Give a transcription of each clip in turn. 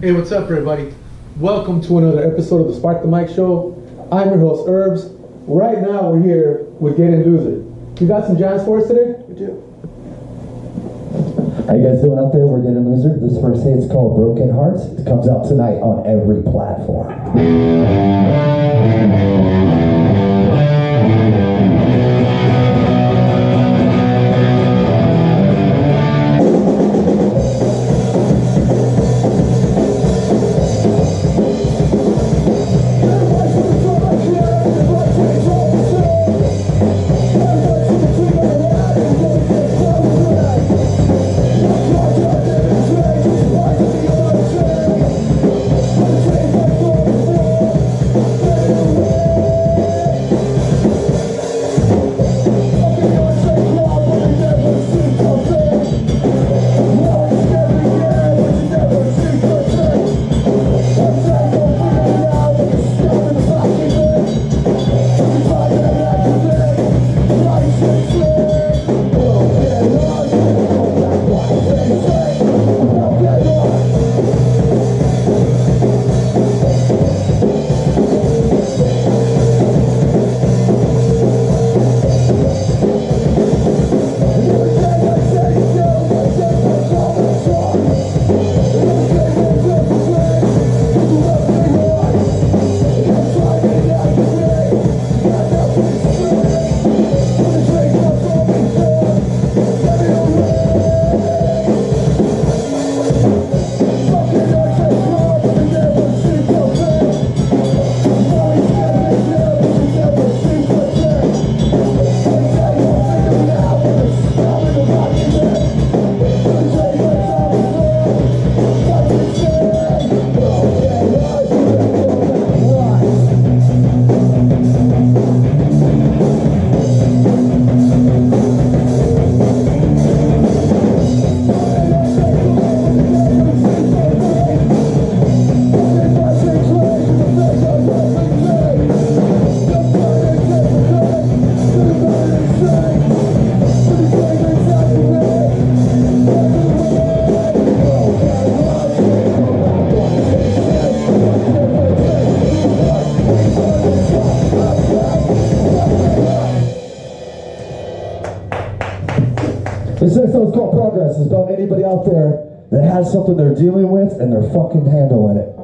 Hey, what's up, everybody? Welcome to another episode of the Spark the Mic Show. I'm your host, Herbs. Right now, we're here with Getting Loser. You got some jams for us today? We do. How you guys doing out there? We're Getting Loser. This first hit's called Broken Hearts. It comes out tonight on every platform. This next song's called Progress. It's about anybody out there that has something they're dealing with and they're fucking handling it.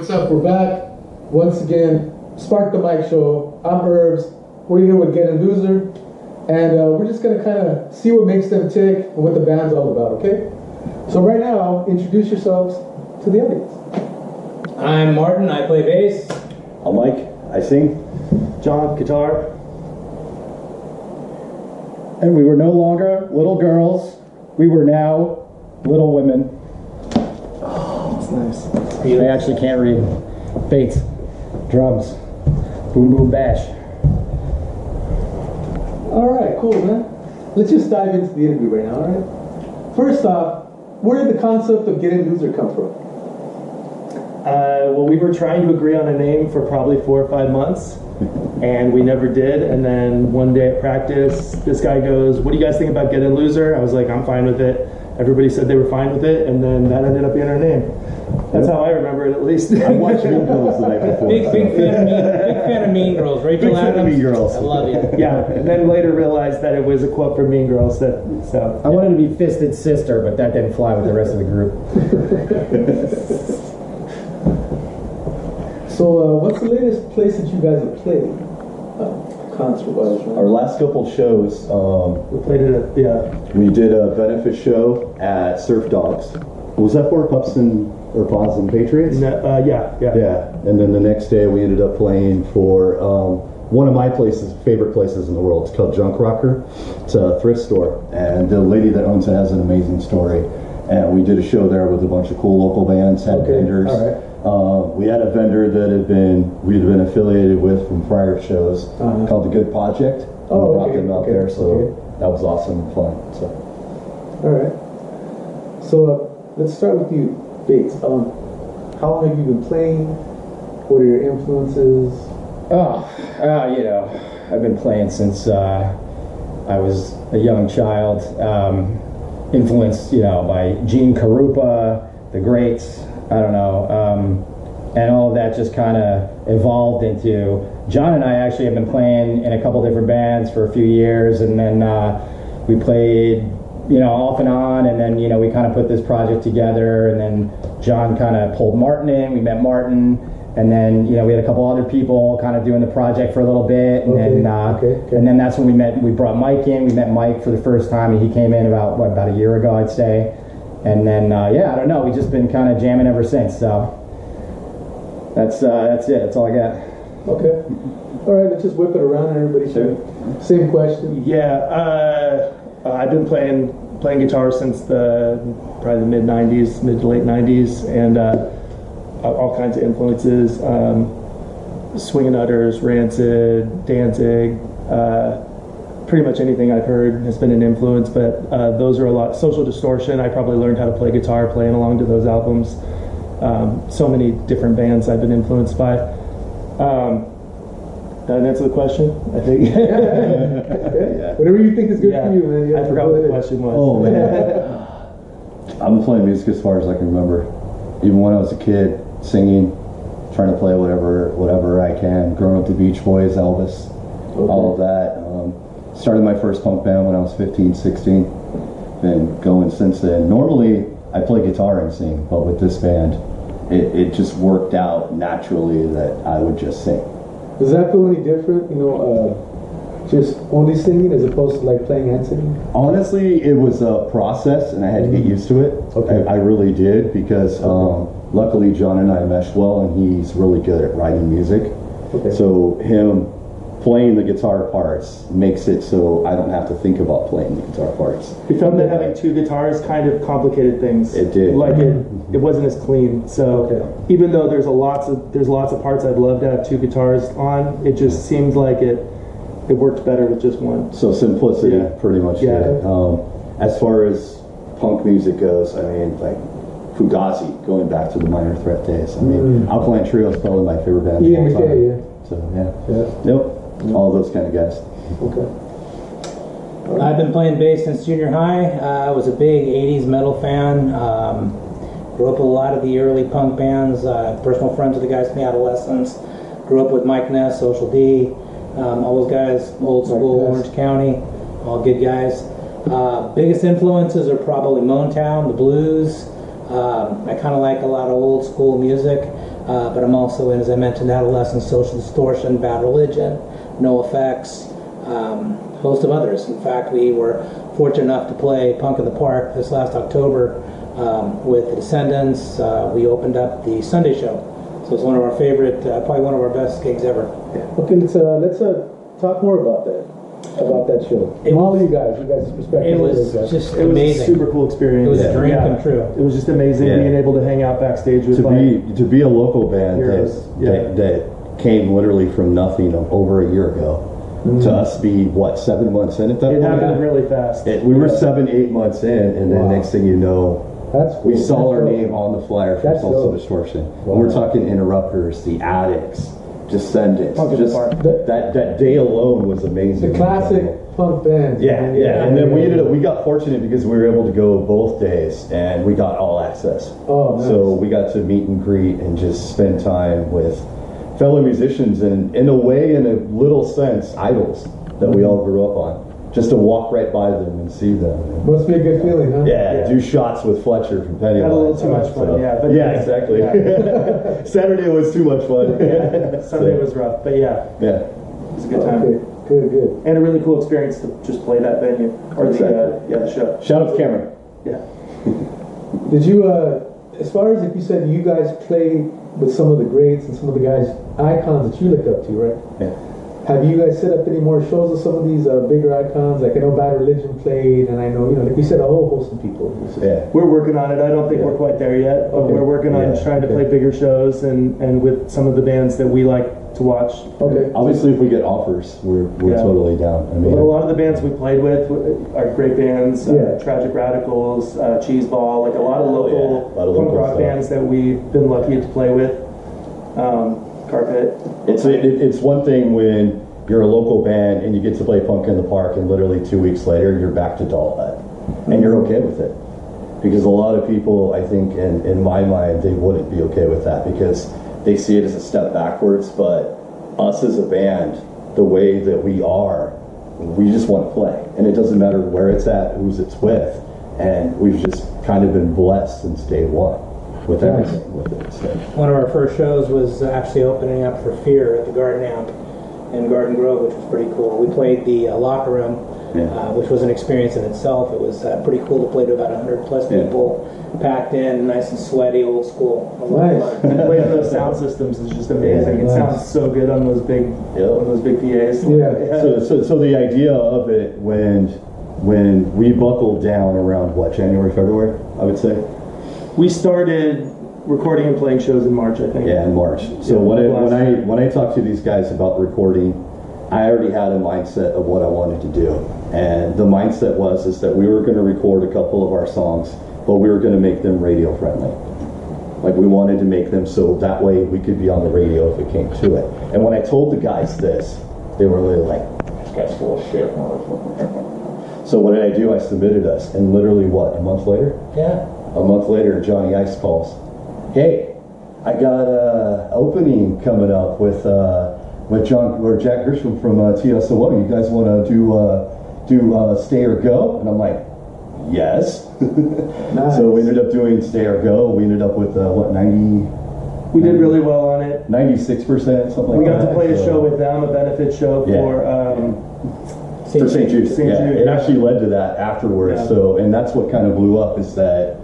what's up? We're back once again. Spark the Mic Show. I'm Herbs. We're here with Get and Loser, and we're just gonna kind of see what makes them tick and what the band's all about. Okay? So right now, introduce yourselves to the audience. I'm Martin. I play bass. I'm Mike. I sing. John, guitar. And we were no longer little girls. We were now little women. That's nice. I actually can't read. Bates. Drums. Boom, boom, bash. All right, cool, man. Let's just dive into the interview right now. All right. First off, where did the concept of Get and Loser come from? Well, we were trying to agree on a name for probably 4 or 5 months, and we never did. And then one day at practice, this guy goes, "What do you guys think about Get and Loser?" I was like, "I'm fine with it." Everybody said they were fine with it, and then that ended up being our name. That's how I remember it, at least. I watched Mean Girls the night before. Big fan of Mean Girls. Rachel Big fan of Adams. Mean Girls. I love you. Yeah, and then later realized that it was a quote from Mean Girls. So I wanted to be Fisted Sister, but that didn't fly with the rest of the group. So, what's the latest place that you guys have played? Concert-wise, right? Our last couple shows, we played it at, we did a benefit show at Surf Dogs. Was that for Pups and or Paws and Patriots? yeah. Yeah, and then the next day we ended up playing for one of my favorite places in the world. It's called Junk Rocker. It's a thrift store, and the lady that owns it has an amazing story. And we did a show there with a bunch of cool local bands, had vendors. All right. We had a vendor that we'd been affiliated with from prior shows called The Good Project. Oh, We brought them out there, so okay. that was awesome and fun. So. All right. So let's start with you, Bates. How long have you been playing? What are your influences? You know, I've been playing since I was a young child. Influenced, you know, by Gene Krupa, the greats. I don't know, and all of that just kind of evolved into. John and I actually have been playing in a couple different bands for a few years, and then we played, you know, off and on, and then, you know, we kind of put this project together, and then John kind of pulled Martin in. We met Martin, and then, you know, we had a couple other people kind of doing the project for a little bit, and and then that's when we met. We brought Mike in. We met Mike for the first time, and he came in about a year ago, I'd say. And then yeah, I don't know. We've just been kind of jamming ever since. So that's it. That's all I got. Okay. All right. Let's just whip it around, and everybody. Same question. Yeah, I've been playing guitar since probably the mid to late '90s, and all kinds of influences: Swingin' Utters, Rancid, Danzig. Pretty much anything I've heard has been an influence, but those are a lot. Social Distortion, I probably learned how to play guitar playing along to those albums. So many different bands I've been influenced by. Did I answer the question? I think. Yeah. Whatever you think is good for you, man. You I forgot what the question was. Oh man, I've been playing music as far as I can remember. Even when I was a kid, singing, trying to play whatever I can. Growing up, the Beach Boys, Elvis, all of that. Started my first punk band when I was 15, 16. Been going since then. Normally, I play guitar and sing, but with this band, it just worked out naturally that I would just sing. Does that feel any different? You know, just only singing as opposed to like playing and singing? Honestly, it was a process, and I had to get used to it. Okay. I really did, because luckily John and I meshed well, and he's really good at writing music. Okay. So him playing the guitar parts makes it so I don't have to think about playing the guitar parts. We found that having two guitars kind of complicated things. It did. Like it wasn't as clean. So even though there's lots of parts I'd love to have two guitars on, it just seemed like it worked better with just one. So simplicity, pretty much. Yeah. As far as punk music goes, I mean, like Fugazi, going back to the Minor Threat days. I mean, Alkaline Trio is probably my favorite band of all time. So all those kind of guys. Okay. I've been playing bass since junior high. I was a big 80s metal fan. Grew up with a lot of the early punk bands. Personal friends with the guys from the Adolescents. Grew up with Mike Ness, Social D, all those guys, old school, Orange County, all good guys. Biggest influences are probably Motown, the blues. I kind of like a lot of old school music. but I'm also in, as I mentioned, Adolescence, Social Distortion, Bad Religion, No Effects, host of others. In fact, we were fortunate enough to play Punk in the Park this last October with the Descendants. We opened up the Sunday show, so it's one of our favorite, probably one of our best gigs ever. Okay, let's talk more about that show. From all of you guys' perspective. It was just It was amazing. a super cool experience. It was a dream come true. It was just amazing being able to hang out backstage with to be a local band heroes. that came literally from nothing over a year ago. To us be 7 months in at that It point? happened really fast. We were 7-8 months in, and then next thing you know, That's cool. we saw That's our dope. name on the flyer for That's Social dope. Distortion. Wow. And we're talking Interrupters, the Addicts, Descendants. Punk in the Just Park. that day alone was amazing. The classic punk band. Yeah. And then we got fortunate because we were able to go both days, and we got all access. Oh, nice. So we got to meet and greet and just spend time with fellow musicians, and in a way, in a little sense, idols that we all grew up on. Just to walk right by them and see them. And, Must be a good feeling, huh? yeah, do shots with Fletcher from Pennywise. Had a little too much fun, but exactly. Yeah. Saturday was too much fun. Sunday was rough, but yeah, Yeah. it was a good time. Okay, good. And a really cool experience to just play that venue, or the show. Shout out to Cameron. Yeah. Did you, as far as like you said, you guys play with some of the greats and some of the guys, icons that you look up to, right? Yeah. Have you guys set up any more shows with some of these bigger icons? Like I know Bad Religion played, and I know, like you said, a whole host of people. Yeah. We're working on it. I don't think we're quite there yet, but Okay. we're working on Yeah. trying to play bigger shows and with some of the bands that we like to watch. Okay. Obviously, if we get offers, we're Yeah. totally down. I mean, But a lot of the bands we played with are great bands. Yeah. Tragic Radicals, Cheeseball, like a lot of local yeah. A lot of punk local rock stuff. bands that we've been lucky to play with. Carpet. It's one thing when you're a local band and you get to play Punk in the Park, and literally 2 weeks later you're back to Doll Hut, and you're okay with it. Because a lot of people, I think, in my mind, they wouldn't be okay with that because they see it as a step backwards. But us as a band, the way that we are, we just want to play, and it doesn't matter where it's at, who's it's with, and we've just kind of been blessed since day one with everything with it. So. One of our first shows was actually opening up for Fear at the Garden Amp in Garden Grove, which was pretty cool. We played the locker room, which was an experience in itself. It was pretty cool to play to about 100 plus people, packed in, nice and sweaty, old school. Nice. And playing those sound systems is just amazing. It sounds so good on those big PAs. Yeah. So the idea of it when we buckled down around January, February, I would say. We started recording and playing shows in March, I think. Yeah, in March. So when I talked to these guys about recording, I already had a mindset of what I wanted to do, and the mindset was that we were going to record a couple of our songs, but we were going to make them radio friendly. Like we wanted to make them so that way we could be on the radio if it came to it. And when I told the guys this, they were really like, "This guy's full of shit." So what did I do? I submitted us, and literally a month later? Yeah. A month later, Johnny Ice calls. Hey, I got a opening coming up with Jack Grisham from TSOO. You guys want to do Stay or Go? And I'm like, yes. Nice. So we ended up doing Stay or Go. We ended up with 90. We did really well on it. 96%, something like that. We got to play a show with them, a benefit show for St. Jude. St. Yeah, Jude. it actually led to that afterwards. Yeah. So, and that's what kind of blew up is that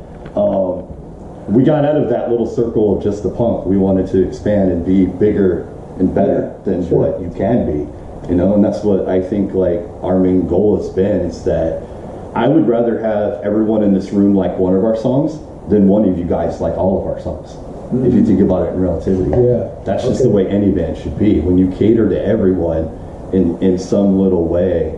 we got out of that little circle of just the punk. We wanted to expand and be bigger and better than what you can be, and that's what I think like our main goal has been, is that I would rather have everyone in this room like one of our songs than one of you guys like all of our songs. If you think about it in relativity. Yeah. That's just the way any band should be. When you cater to everyone in some little way,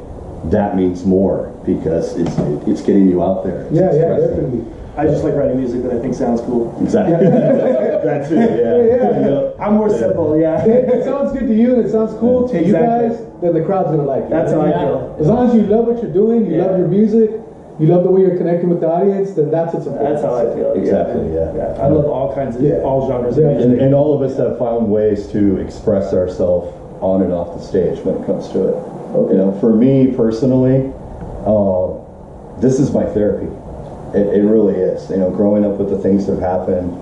that means more because it's getting you out there. It's expressing. Definitely. I just like writing music that I think sounds cool. Exactly. That's it. Yeah. I'm more simple, If it sounds good to you and it sounds cool to you guys, then the crowd's gonna like it. That's how I feel. As long as you love what you're doing, you love your music, you love the way you're connecting with the audience, then that's what's important. That's how I feel. Exactly. Yeah. I love all kinds of all genres of Yeah. music. And all of us have found ways to express ourselves on and off the stage when it comes to it. For me personally, this is my therapy. It really is. Growing up with the things that have happened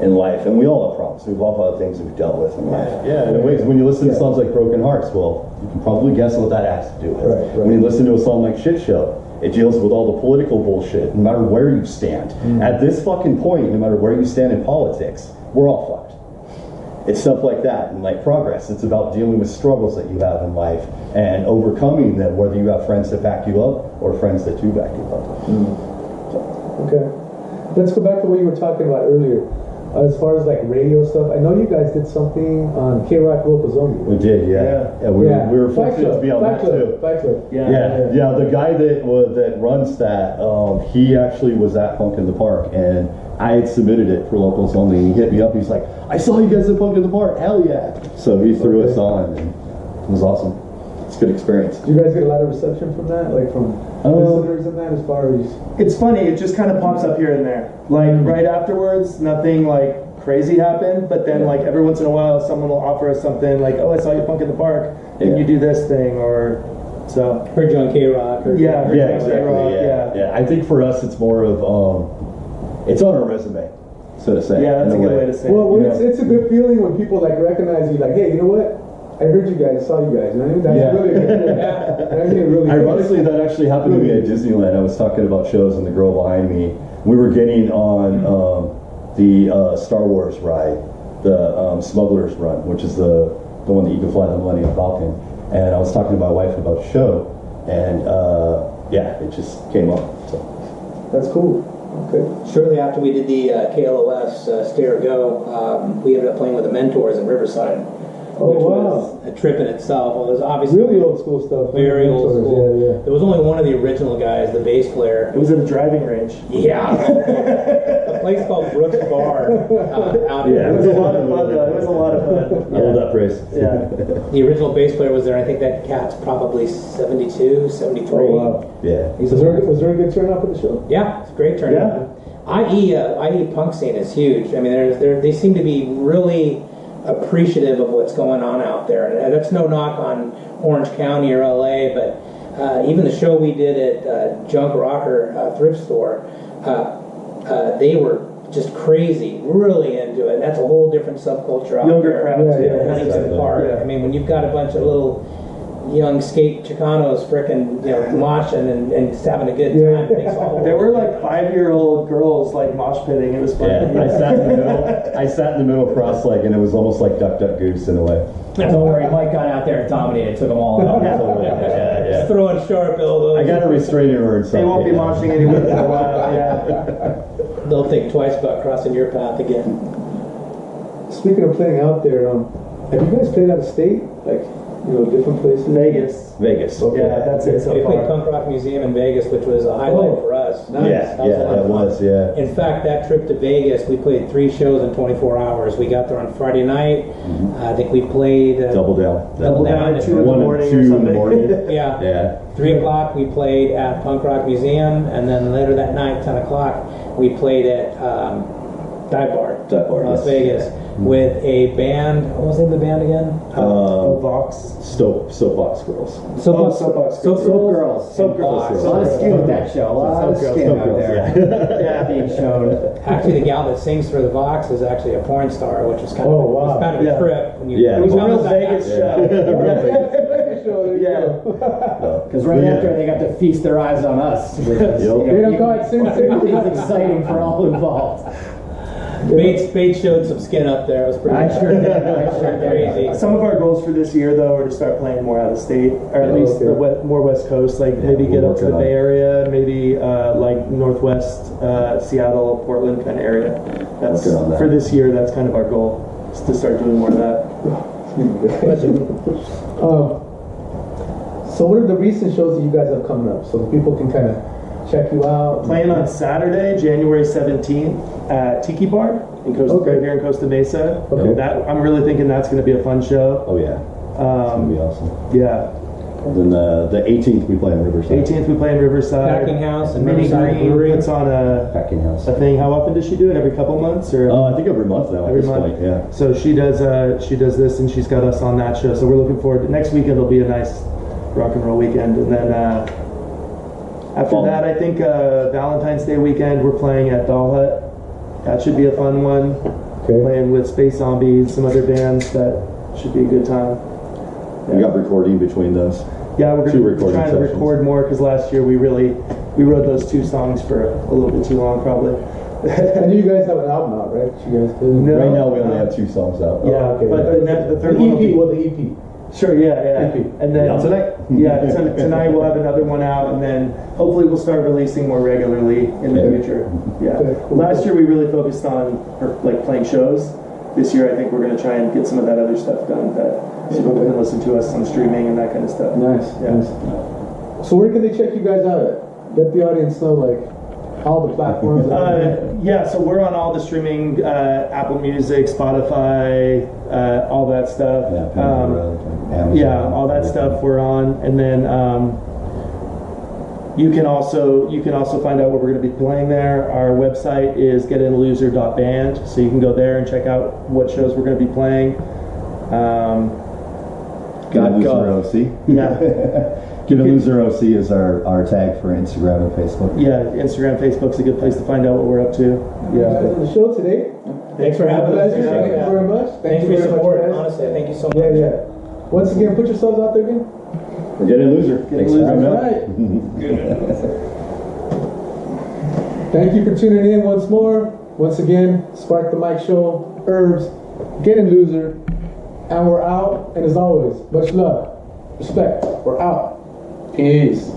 in life, and we all have problems. We've all had things we've dealt with in life. Yeah, in ways. When you listen to songs like Broken Hearts, well, you can probably guess what that has to do with. Right. When you listen to a song like Shit Show, it deals with all the political bullshit, no matter where you stand. At this fucking point, no matter where you stand in politics, we're all fucked. It's stuff like that, and like Progress, it's about dealing with struggles that you have in life and overcoming them, whether you have friends that back you up or friends that do back you up. Okay. Let's go back to what you were talking about earlier. As far as like radio stuff, I know you guys did something on K-Rock Locals Only. We did, yeah. We were fortunate to be on that too. Fight Club. Yeah. The guy that runs that, he actually was at Punk in the Park, and I had submitted it for Locals Only. And he hit me up. He's like, "I saw you guys at Punk in the Park. Hell yeah!" So he threw us on, and it was awesome. It's a good experience. Do you guys get a lot of reception from that, like from listeners and that, as far as? It's funny, it just kind of pops up here and there. Like right afterwards, nothing like crazy happened, but then like every once in a while someone will offer us something like, "Oh, I saw you Punk in the Park. Can you do this thing?" Or so. Heard you on K-Rock. Yeah, Exactly. Yeah. I think for us it's more of it's on our resume, so to say. Yeah, that's a good way to say it. Well, it's a good feeling when people like recognize you, like, "Hey, you know what? I heard you guys, saw you guys." You know what I mean? That's really good. That's really Ironically, that actually happened to me at Disneyland. I was talking about shows, and the girl behind me, we were getting on the Star Wars ride, the Smuggler's Run, which is the one that you can fly the Millennium Falcon. And I was talking to my wife about the show, and it just came up. So. That's cool. Okay. Shortly after we did the KLOS Stay or Go, we ended up playing with the Mentors in Riverside. Oh, which wow. was a trip in itself. Well, it was obviously Really old school stuff. very old school. Yeah. There was only one of the original guys, the bass player. It was at a driving range. Yeah. A place called Brooks Bar out here. It was a lot of fun though. It was a lot of fun. I love that praise. Yeah. The original bass player was there. I think that cat's probably 72, 73. Oh, wow. Yeah. He's Was there a good turnout for the show? Yeah, it's a great turnout. IE punk scene is huge. I mean, they seem to be really appreciative of what's going on out there. And that's no knock on Orange County or LA, but even the show we did at Junk Rocker thrift store, they were just crazy, really into it. That's a whole different subculture out Younger there. crowd, too. at Huntington Park. Yeah. I mean, when you've got a bunch of little young skate Chicanos frickin' moshing and just having a good time. It makes a whole There were like 5-year-old girls like mosh pitting. It was fun. Yeah, I sat in the middle cross-legged, and it was almost like Duck Duck Goose in a way. Don't worry, Mike got out there and dominated, took them all out. Just throwing sharp elbows. I got a restraining order. They won't be moshing anymore for a while. Yeah. They'll think twice about crossing your path again. Speaking of playing out there, have you guys played out of state? Like, different places? Vegas. Okay. Yeah, that's it so We played far. Punk Rock Museum in Vegas, which was a highlight for us. Nice. That was a lot of fun. Yeah. In fact, that trip to Vegas, we played 3 shows in 24 hours. We got there on Friday night. I think we played Double down. Double down at 2 in the 1 and morning 2 or in the something. morning. Yeah. Yeah. 3 o'clock we played at Punk Rock Museum, and then later that night, 10 o'clock, we played at Dive Bar, Las Vegas, with a band. What was the name of the band again? Vox. Soapbox Girls. Soapbox Girls. Soap girls. A lot of skin with that show. A lot of skin out there. Yeah. Being shown. Actually, the gal that sings for the Vox is actually a porn star, which is kind of Oh, wow. a Yeah. trip. When you, Yeah. It was a when you real come to Vegas that- show. Yeah. Because right after they got to feast their eyes on us. Which is, They don't call it Sin City. it's exciting for all involved. Bates showed some skin up there. It was pretty I sure did. crazy. Some of our goals for this year, though, are to start playing more out of state, or at least the more West Coast. Like maybe get up to the Bay Area, maybe like Northwest Seattle, Portland kind of area. That's Working on that. for this year. That's kind of our goal, is to start doing more of that. So what are the recent shows that you guys have coming up, so that people can kind of check you out? Playing on Saturday, January 17th at Tiki Bar in Costa, right here in Costa Mesa. Okay. That I'm really thinking that's going to be a fun show. Oh yeah. It's gonna be awesome. Yeah. Then the 18th we play in Riverside. 18th we play in Riverside. Packing House and Minnie Riverside Green Brewery. puts on Packing House. a thing. How often does she do it? Every couple months or? I think every month now. Every at this month. point, yeah. So she does this, and she's got us on that show. So we're looking forward to next weekend. Will be a nice rock and roll weekend, and then after that, I think Valentine's Day weekend we're playing at Doll Hut. That should be a fun one. Okay. playing with Space Zombies, some other bands. That should be a good time. You got recording between those. Yeah, we're Two gonna be recording trying to sessions. record more because last year we wrote those 2 songs for a little bit too long, probably. I know you guys have an album out, right? You guys do? No. Right now we only have 2 songs out. Yeah, okay. but the third The one will be, EP, well, the EP. sure, yeah. EP. And then Out tonight. Yeah, tonight we'll have another one out, and then hopefully we'll start releasing more regularly in the Yeah. future. Yeah. Okay, cool. Last year we really focused on like playing shows. This year I think we're gonna try and get some of that other stuff done, that so people can listen to us on streaming and that kind of stuff. Nice, Yeah. nice. So where can they check you guys out at? Let the audience know, like, all the platforms. Yeah, so we're on all the streaming, Apple Music, Spotify, all that stuff. Yeah, Pandora, Amazon, Yeah, all that everything. stuff we're on, and then you can also find out where we're going to be playing there. Our website is getinloser.band, so you can go there and check out what shows we're going to be playing. Get a Loser OC. Yeah, Get a Loser OC is our tag for Instagram and Facebook. yeah. Instagram, Facebook's a good place to find out what we're up to. You guys Yeah. on the show today. Thanks for having us. Pleasure. Thank you very much. Thanks for your very much, support. guys. Honestly, thank you so much. Yeah, yeah. Once again, put yourselves out there again. We're Get a Loser. Thanks for Loser. coming All out. right. Thank you for tuning in once more. Once again, Spark the Mic Show, Herbs, Getting Loser, and we're out. And as always, much love, respect. We're out. Peace.